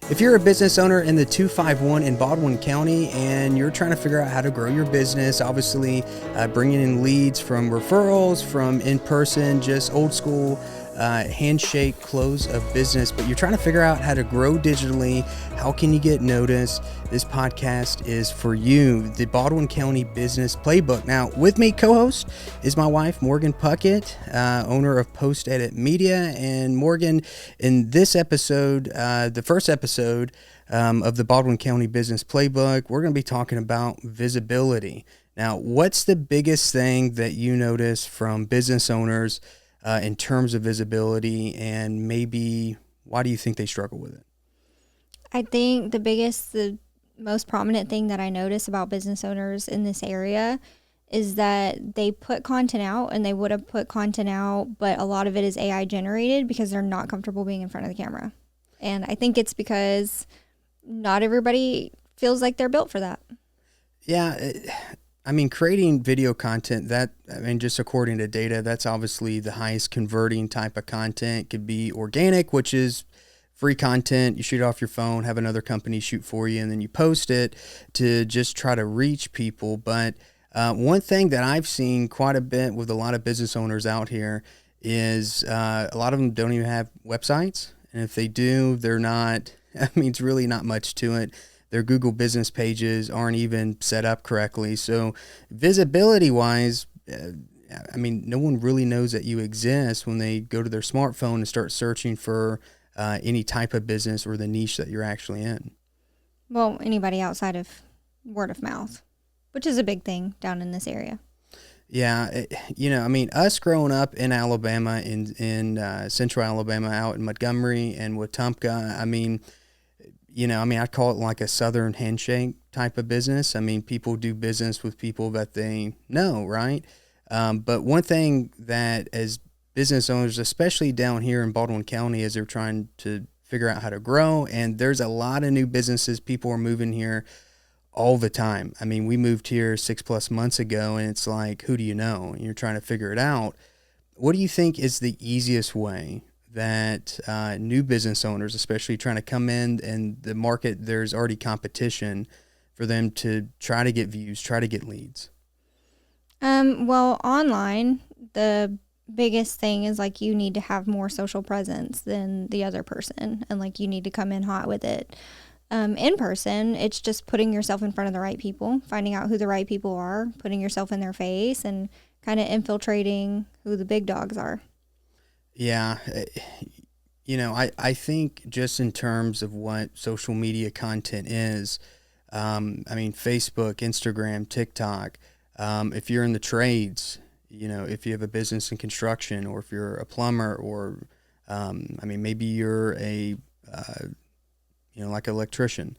If you're a business owner in the 251 in Baldwin County and you're trying to figure out how to grow your business, obviously bringing in leads from referrals, from in-person, just old school handshake close of business, but you're trying to figure out how to grow digitally, how can you get noticed? This podcast is for you, the Baldwin County Business Playbook. Now, with me, co-host, is my wife, Morgan Puckett, owner of Post Edit Media. And Morgan, in this episode, the first episode of the Baldwin County Business Playbook, we're going to be talking about visibility. Now, what's the biggest thing that you notice from business owners in terms of visibility, and maybe why do you think they struggle with it? I think the most prominent thing that I notice about business owners in this area is that they put content out, and they would have put content out, but a lot of it is AI generated because they're not comfortable being in front of the camera. And I think it's because not everybody feels like they're built for that. Yeah. Creating video content, just according to data, that's obviously the highest converting type of content. It could be organic, which is free content. You shoot it off your phone, have another company shoot for you, and then you post it to just try to reach people. But one thing that I've seen quite a bit with a lot of business owners out here is a lot of them don't even have websites. And if they do, they're not, it's really not much to it. Their Google business pages aren't even set up correctly. So visibility wise, no one really knows that you exist when they go to their smartphone and start searching for any type of business or the niche that you're actually in. Well, anybody outside of word of mouth, which is a big thing down in this area. Yeah. Us growing up in Alabama, in central Alabama, out in Montgomery and Wetumpka, I'd call it like a Southern handshake type of business. People do business with people that they know, right? But one thing that as business owners, especially down here in Baldwin County, as they're trying to figure out how to grow, and there's a lot of new businesses, people are moving here all the time. We moved here 6+ months ago, and it's like, who do you know? And you're trying to figure it out. What do you think is the easiest way that new business owners, especially trying to come in the market, there's already competition, for them to try to get views, try to get leads? Well, online, the biggest thing is like you need to have more social presence than the other person, and like you need to come in hot with it. In person, it's just putting yourself in front of the right people, finding out who the right people are, putting yourself in their face, and kind of infiltrating who the big dogs are. Yeah. I think just in terms of what social media content is, Facebook, Instagram, TikTok, if you're in the trades, if you have a business in construction, or if you're a plumber, or, maybe you're like an electrician,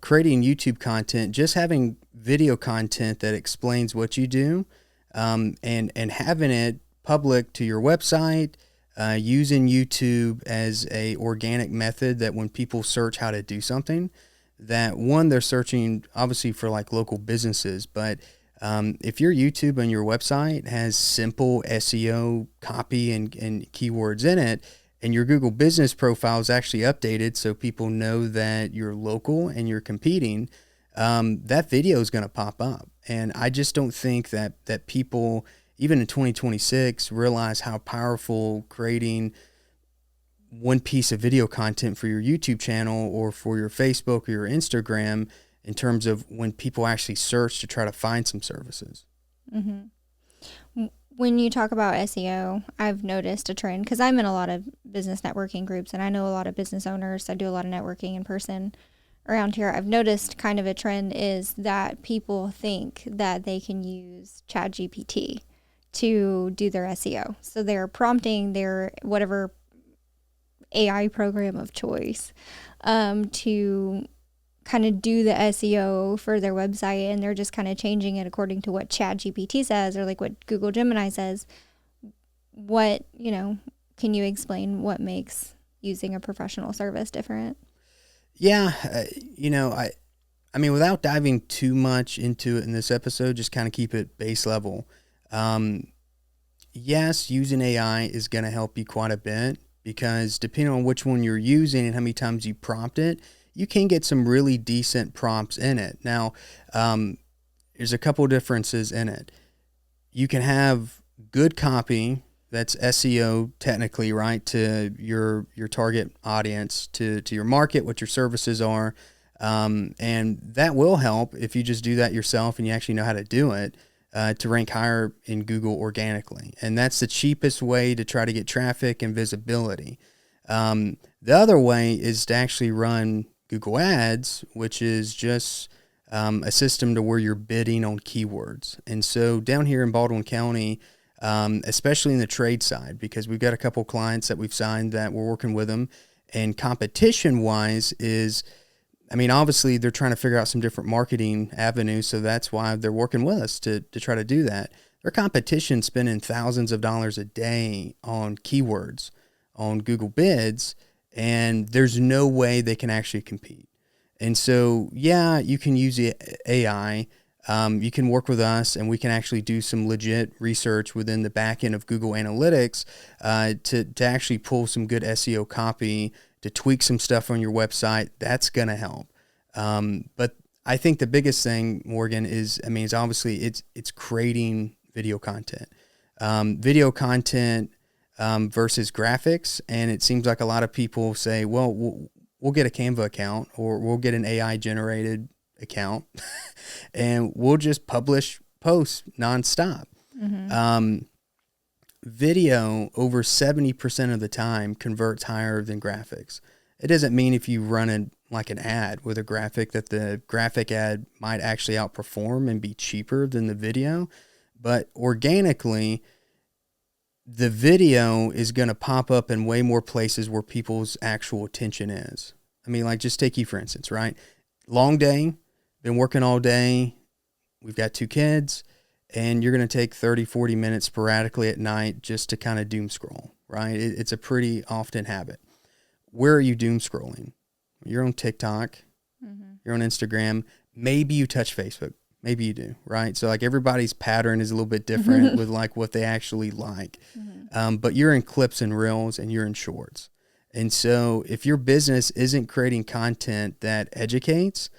creating YouTube content, just having video content that explains what you do, and having it public to your website, using YouTube as a organic method, that when people search how to do something, that one, they're searching obviously for like local businesses, but if your YouTube and your website has simple SEO copy and keywords in it, and your Google business profile is actually updated so people know that you're local and you're competing, that video is going to pop up. And I just don't think that people, even in 2026, realize how powerful creating one piece of video content for your YouTube channel or for your Facebook or your Instagram, in terms of when people actually search to try to find some services. Mm-hmm. When you talk about SEO, I've noticed a trend, because I'm in a lot of business networking groups, and I know a lot of business owners. I do a lot of networking in person around here. I've noticed kind of a trend is that people think that they can use ChatGPT to do their SEO. So they're prompting their whatever AI program of choice to kind of do the SEO for their website, and they're just kind of changing it according to what ChatGPT says, or like what Google Gemini says. Can you explain what makes using a professional service different? Yeah, without diving too much into it in this episode, just kind of keep it base level. Yes, using AI is going to help you quite a bit. because depending on which one you're using and how many times you prompt it, you can get some really decent prompts in it. Now, there's a couple differences in it. You can have good copy that's SEO technically, right, to your target audience, to your market, what your services are. And that will help if you just do that yourself and you actually know how to do it, to rank higher in Google organically. And that's the cheapest way to try to get traffic and visibility. The other way is to actually run Google Ads, which is just a system to where you're bidding on keywords. And so down here in Baldwin County, especially in the trade side, because we've got a couple clients that we've signed that we're working with them, and competition wise is, I mean, obviously they're trying to figure out some different marketing avenues, so that's why they're working with us to try to do that. Their competition spending thousands of dollars a day on keywords on Google Bids, and there's no way they can actually compete. And so, yeah, you can use the AI. You can work with us, and we can actually do some legit research within the back end of Google Analytics to actually pull some good SEO copy, to tweak some stuff on your website. That's going to help. But I think the biggest thing, Morgan, is obviously it's creating video content. Video content versus graphics. And it seems like a lot of people say, well, we'll get a Canva account, or we'll get an AI generated account and we'll just publish posts nonstop. Mm-hmm. Video over 70% of the time converts higher than graphics. It doesn't mean if you run an ad with a graphic that the graphic ad might actually outperform and be cheaper than the video, but organically, the video is going to pop up in way more places where people's actual attention is. I mean, like, just take you, for instance, right? Long day, been working all day. We've got 2 kids, and you're going to take 30, 40 minutes sporadically at night just to kind of doom scroll, right? It's a pretty often habit. Where are you doom scrolling? You're on TikTok, mm-hmm. You're on Instagram. Maybe you touch Facebook. Maybe you do, right? So like everybody's pattern is a little bit different with like what they actually like. Mm-hmm. But you're in clips and reels, and you're in shorts. And so if your business isn't creating content that educates,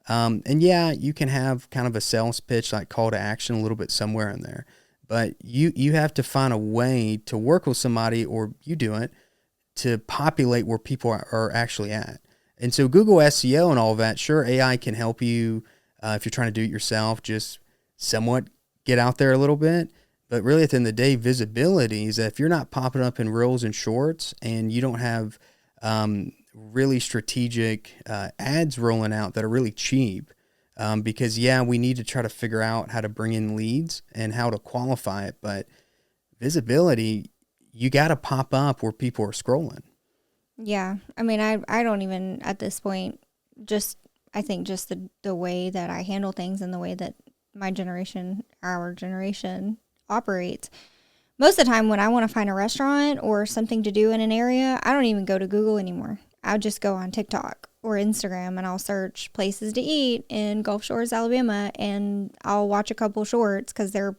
and yeah, you can have kind of a sales pitch, like call to action a little bit somewhere in there, but you have to find a way to work with somebody, or you do it, to populate where people are actually at. And so Google SEO and all that, sure, AI can help you if you're trying to do it yourself, just somewhat get out there a little bit. But really, at the end of the day, visibility is that if you're not popping up in reels and shorts, and you don't have really strategic ads rolling out that are really cheap, because, yeah, we need to try to figure out how to bring in leads and how to qualify it. But visibility, you got to pop up where people are scrolling. Yeah. I mean, I don't even, at this point, I think just the way that I handle things and the way that our generation operates. Most of the time when I want to find a restaurant or something to do in an area, I don't even go to Google anymore. I'll just go on TikTok or Instagram, and I'll search places to eat in Gulf Shores, Alabama, and I'll watch a couple shorts because they're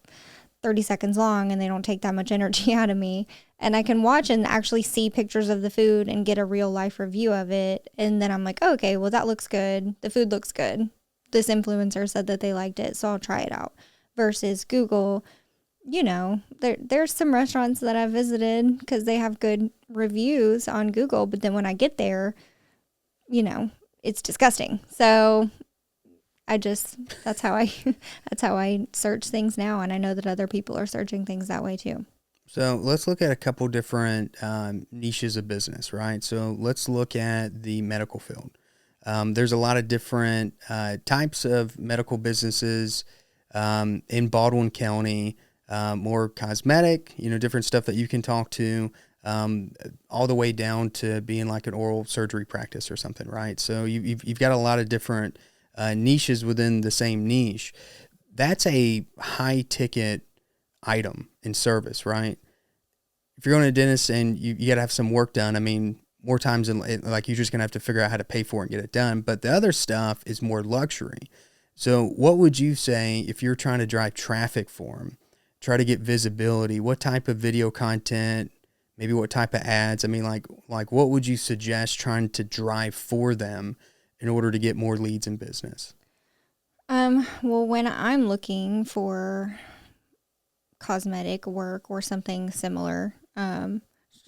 30 seconds long and they don't take that much energy out of me. And I can watch and actually see pictures of the food and get a real life review of it. And then I'm like, oh, okay, well, that looks good. The food looks good. This influencer said that they liked it, so I'll try it out. Versus Google, there's some restaurants that I visited because they have good reviews on Google. But then when I get there, it's disgusting. So that's how I search things now. And I know that other people are searching things that way too. So let's look at a couple different niches of business, right? So let's look at the medical field. There's a lot of different types of medical businesses in Baldwin County, more cosmetic, different stuff that you can talk to, all the way down to being like an oral surgery practice or something, right? So you've got a lot of different niches within the same niche. That's a high ticket item in service, right? If you're going to a dentist and you got to have some work done, I mean, more times than like you're just going to have to figure out how to pay for it and get it done. But the other stuff is more luxury. So what would you say if you're trying to drive traffic for them, try to get visibility? What type of video content, maybe what type of ads? I mean, like what would you suggest trying to drive for them in order to get more leads in business? Well, when I'm looking for cosmetic work or something similar, trying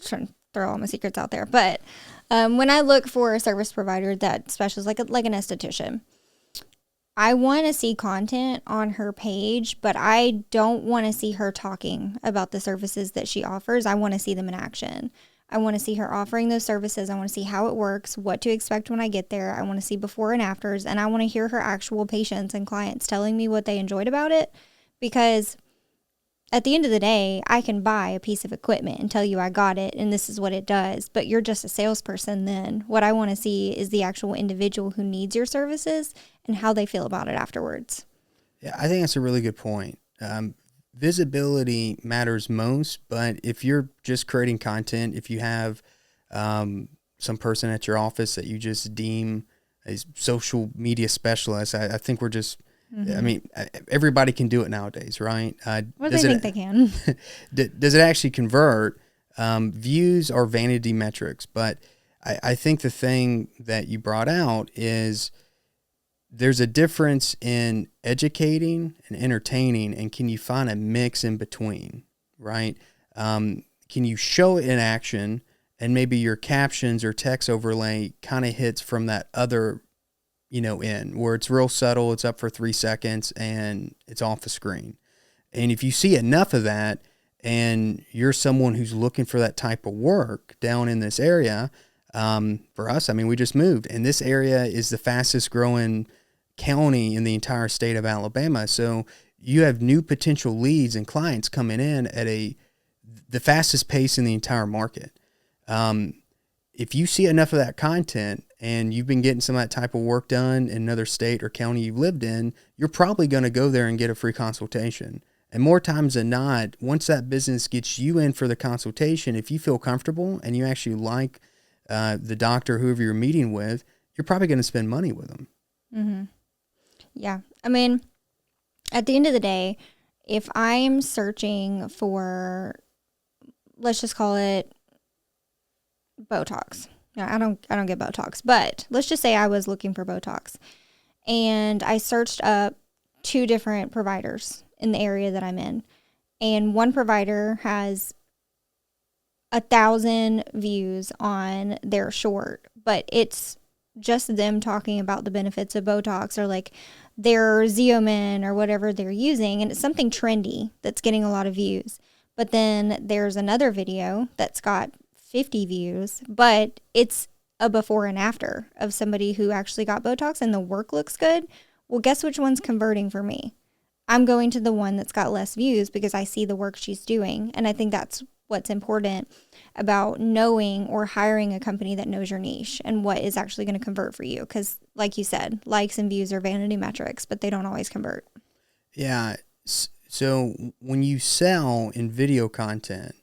to throw all my secrets out there, but when I look for a service provider that specializes like an esthetician, I want to see content on her page, but I don't want to see her talking about the services that she offers. I want to see them in action. I want to see her offering those services. I want to see how it works, what to expect when I get there. I want to see before and afters, and I want to hear her actual patients and clients telling me what they enjoyed about it, because at the end of the day, I can buy a piece of equipment and tell you I got it and this is what it does, but you're just a salesperson then. What I want to see is the actual individual who needs your services and how they feel about it afterwards. Yeah, I think that's a really good point. Visibility matters most, but if you're just creating content, if you have some person at your office that you just deem a social media specialist, I think we're just, I mean, everybody can do it nowadays, right? Or they think they can. Does it actually convert? Views are vanity metrics, but I think the thing that you brought out is there's a difference in educating and entertaining, and can you find a mix in between, right? Can you show it in action, and maybe your captions or text overlay kind of hits from that other in where it's real subtle, it's up for 3 seconds and it's off the screen. And if you see enough of that and you're someone who's looking for that type of work down in this area, for us, I mean, we just moved, and this area is the fastest growing county in the entire state of Alabama. So you have new potential leads and clients coming in at the fastest pace in the entire market. If you see enough of that content and you've been getting some of that type of work done in another state or county you've lived in, you're probably going to go there and get a free consultation. And more times than not, once that business gets you in for the consultation, if you feel comfortable and you actually like the doctor, whoever you're meeting with, you're probably going to spend money with them. Mm-hmm. Yeah. I mean, at the end of the day, if I'm searching for, let's just call it Botox. Yeah, I don't get Botox, but let's just say I was looking for Botox and I searched up 2 different providers in the area that I'm in. And one provider has 1,000 views on their short, but it's just them talking about the benefits of Botox or like their Xeomin or whatever they're using. And it's something trendy that's getting a lot of views. But then there's another video that's got 50 views, but it's a before and after of somebody who actually got Botox and the work looks good. Well, guess which one's converting for me? I'm going to the one that's got less views because I see the work she's doing. And I think that's what's important about knowing or hiring a company that knows your niche and what is actually going to convert for you. Because like you said, likes and views are vanity metrics, but they don't always convert. Yeah. So when you sell in video content,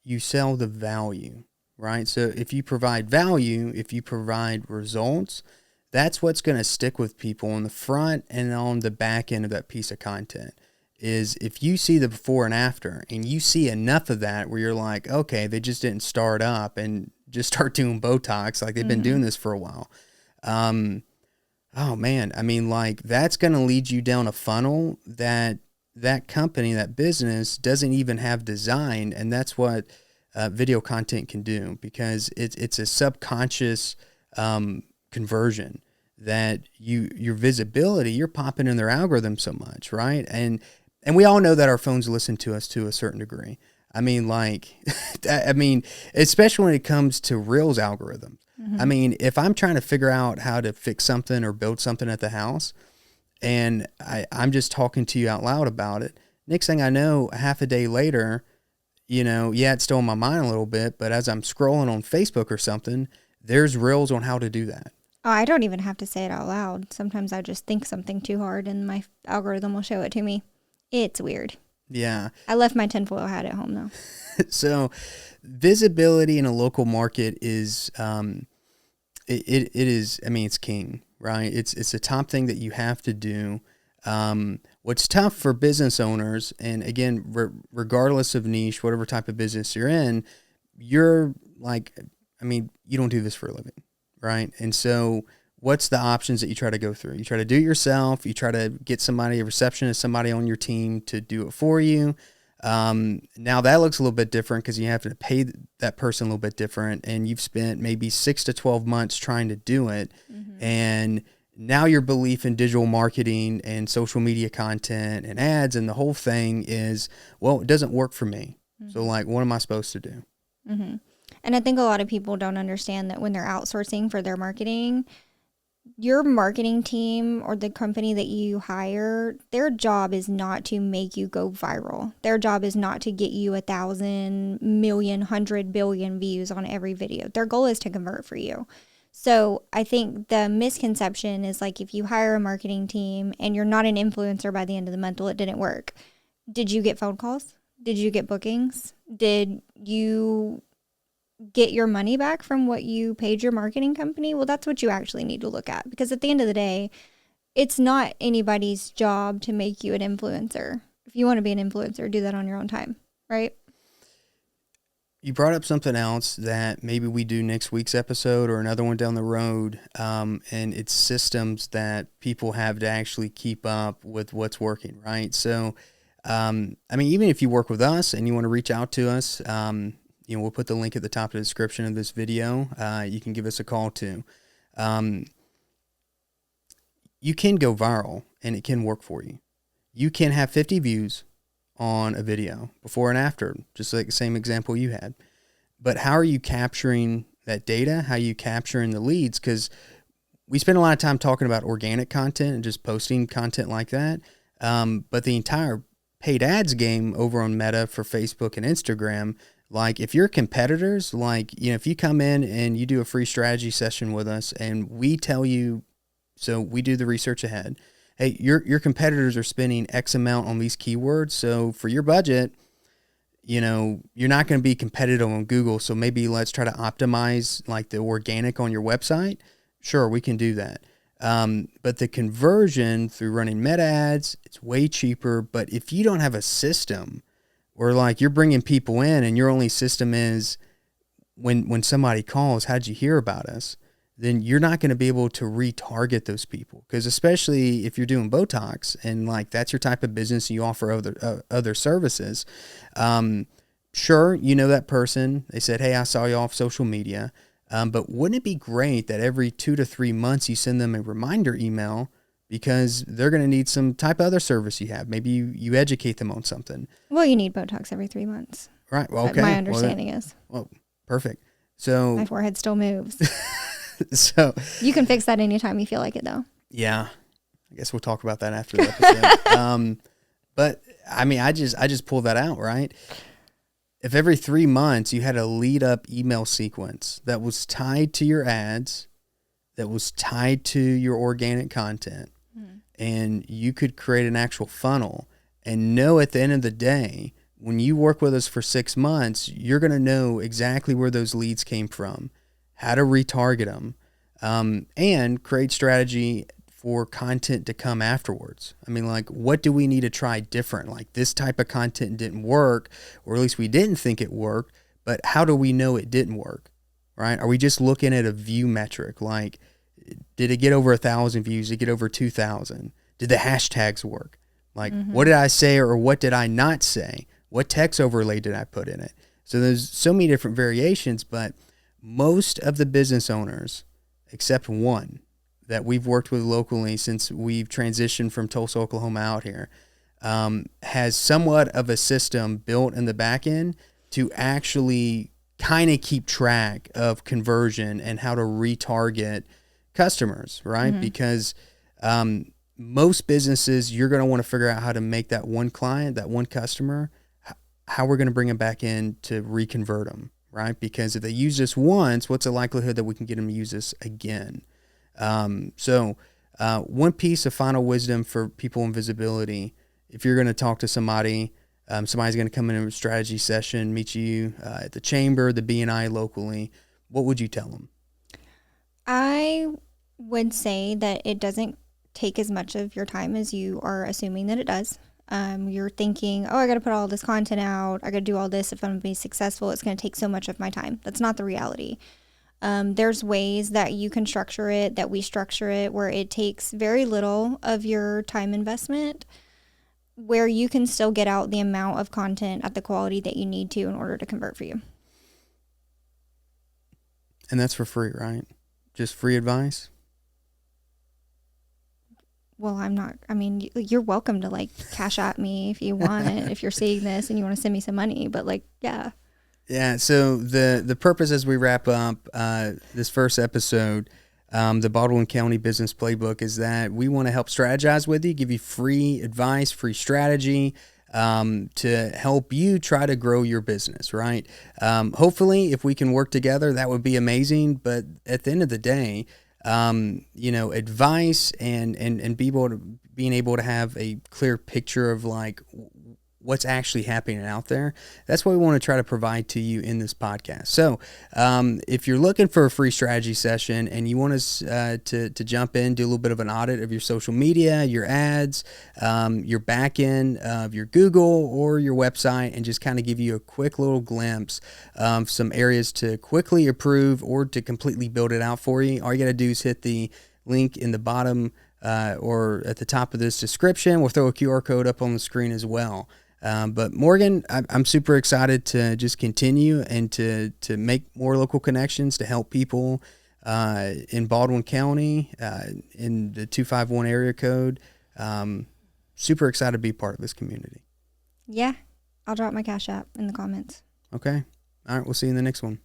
you sell the value, right? So if you provide value, if you provide results, that's what's going to stick with people on the front and on the back end of that piece of content. Is if you see the before and after and you see enough of that where you're like, okay, they just didn't start up and just start doing Botox, like they've been doing this for a while. Oh man, I mean, like that's going to lead you down a funnel that company, that business doesn't even have designed. And that's what video content can do, because it's a subconscious conversion that your visibility, you're popping in their algorithm so much, right? And we all know that our phones listen to us to a certain degree. I mean, like, especially when it comes to Reels algorithms. Mm-hmm. I mean, if I'm trying to figure out how to fix something or build something at the house, and I'm just talking to you out loud about it, next thing I know, half a day later, it's still in my mind a little bit, but as I'm scrolling on Facebook or something, there's Reels on how to do that. Oh, I don't even have to say it out loud. Sometimes I just think something too hard and my algorithm will show it to me. It's weird. Yeah. I left my tinfoil hat at home though. So visibility in a local market is, it is, I mean, it's king, right? It's a top thing that you have to do. What's tough for business owners, and again, regardless of niche, whatever type of business you're in, you're like, I mean, you don't do this for a living, right? And so what's the options that you try to go through? You try to do it yourself. You try to get somebody, a receptionist, somebody on your team to do it for you. Now that looks a little bit different because you have to pay that person a little bit different, and you've spent maybe 6 to 12 months trying to do it. And now your belief in digital marketing and social media content and ads and the whole thing is, well, it doesn't work for me. So like, what am I supposed to do? And I think a lot of people don't understand that when they're outsourcing for their marketing, your marketing team or the company that you hire, their job is not to make you go viral. Their job is not to get you 1,000, million, 100 billion views on every video. Their goal is to convert for you. So I think the misconception is like, if you hire a marketing team and you're not an influencer by the end of the month, well, it didn't work. Did you get phone calls? Did you get bookings? Did you get your money back from what you paid your marketing company? Well, that's what you actually need to look at, because at the end of the day, it's not anybody's job to make you an influencer. If you want to be an influencer, do that on your own time, right? You brought up something else that maybe we do next week's episode or another one down the road, and it's systems that people have to actually keep up with what's working, right? So, I mean, even if you work with us and you want to reach out to us, we'll put the link at the top of the description of this video. You can give us a call too. You can go viral and it can work for you. You can have 50 views on a video before and after, just like the same example you had. But how are you capturing that data? How are you capturing the leads? Because we spend a lot of time talking about organic content and just posting content like that. But the entire paid ads game over on Meta for Facebook and Instagram, like if your competitors, like, if you come in and you do a free strategy session with us and we tell you, so we do the research ahead, hey, your competitors are spending X amount on these keywords. So for your budget, you're not going to be competitive on Google. So maybe let's try to optimize like the organic on your website. Sure, we can do that. But the conversion through running meta ads, it's way cheaper. But if you don't have a system, or like you're bringing people in and your only system is when somebody calls, how'd you hear about us? Then you're not going to be able to retarget those people. Because especially if you're doing Botox and like that's your type of business and you offer other services, sure, that person, they said, hey, I saw you off social media. But wouldn't it be great that every 2 to 3 months you send them a reminder email, because they're going to need some type of other service you have. Maybe you educate them on something. Well, you need Botox every 3 months. Right. Well, okay. My understanding is. Well, perfect. So my forehead still moves. So you can fix that anytime you feel like it, though. Yeah. I guess we'll talk about that after the episode. But I mean, I just pulled that out, right? If every 3 months you had a lead up email sequence that was tied to your ads, that was tied to your organic content, and you could create an actual funnel and know at the end of the day, when you work with us for 6 months, you're going to know exactly where those leads came from, how to retarget them, and create strategy for content to come afterwards. I mean, like, what do we need to try different? Like, this type of content didn't work, or at least we didn't think it worked, but how do we know it didn't work, right? Are we just looking at a view metric? Like, did it get over 1,000 views? Did it get over 2,000? Did the hashtags work? Like, what did I say or what did I not say? What text overlay did I put in it? So there's so many different variations, but most of the business owners, except one that we've worked with locally since we've transitioned from Tulsa, Oklahoma out here, has somewhat of a system built in the back end to actually kind of keep track of conversion and how to retarget customers, right? Because most businesses, you're going to want to figure out how to make that one client, that one customer, how we're going to bring them back in to reconvert them, right? Because if they use this once, what's the likelihood that we can get them to use this again? So one piece of final wisdom for people in visibility, if you're going to talk to somebody, somebody's going to come in a strategy session, meet you at the chamber, the BNI locally, what would you tell them? I would say that it doesn't take as much of your time as you are assuming that it does. You're thinking, oh, I got to put all this content out. I got to do all this. If I'm going to be successful, it's going to take so much of my time. That's not the reality. There's ways that you can structure it, that we structure it, where it takes very little of your time investment, where you can still get out the amount of content at the quality that you need to in order to convert for you. And that's for free, right? Just free advice? Well, you're welcome to like cash at me if you want it, if you're seeing this and you want to send me some money, but like, yeah. Yeah. So the purpose as we wrap up this first episode, the Baldwin County Business Playbook, is that we want to help strategize with you, give you free advice, free strategy, to help you try to grow your business, right? Hopefully, if we can work together, that would be amazing. But at the end of the day, advice and being able to have a clear picture of like what's actually happening out there. That's what we want to try to provide to you in this podcast. So if you're looking for a free strategy session and you want us to jump in, do a little bit of an audit of your social media, your ads, your back end of your Google or your website, and just kind of give you a quick little glimpse of some areas to quickly improve or to completely build it out for you, all you got to do is hit the link in the bottom or at the top of this description. We'll throw a QR code up on the screen as well. But Morgan, I'm super excited to just continue and to make more local connections to help people in Baldwin County, in the 251 area code. Super excited to be part of this community. Yeah, I'll drop my Cash App in the comments. Okay. All right. We'll see you in the next one.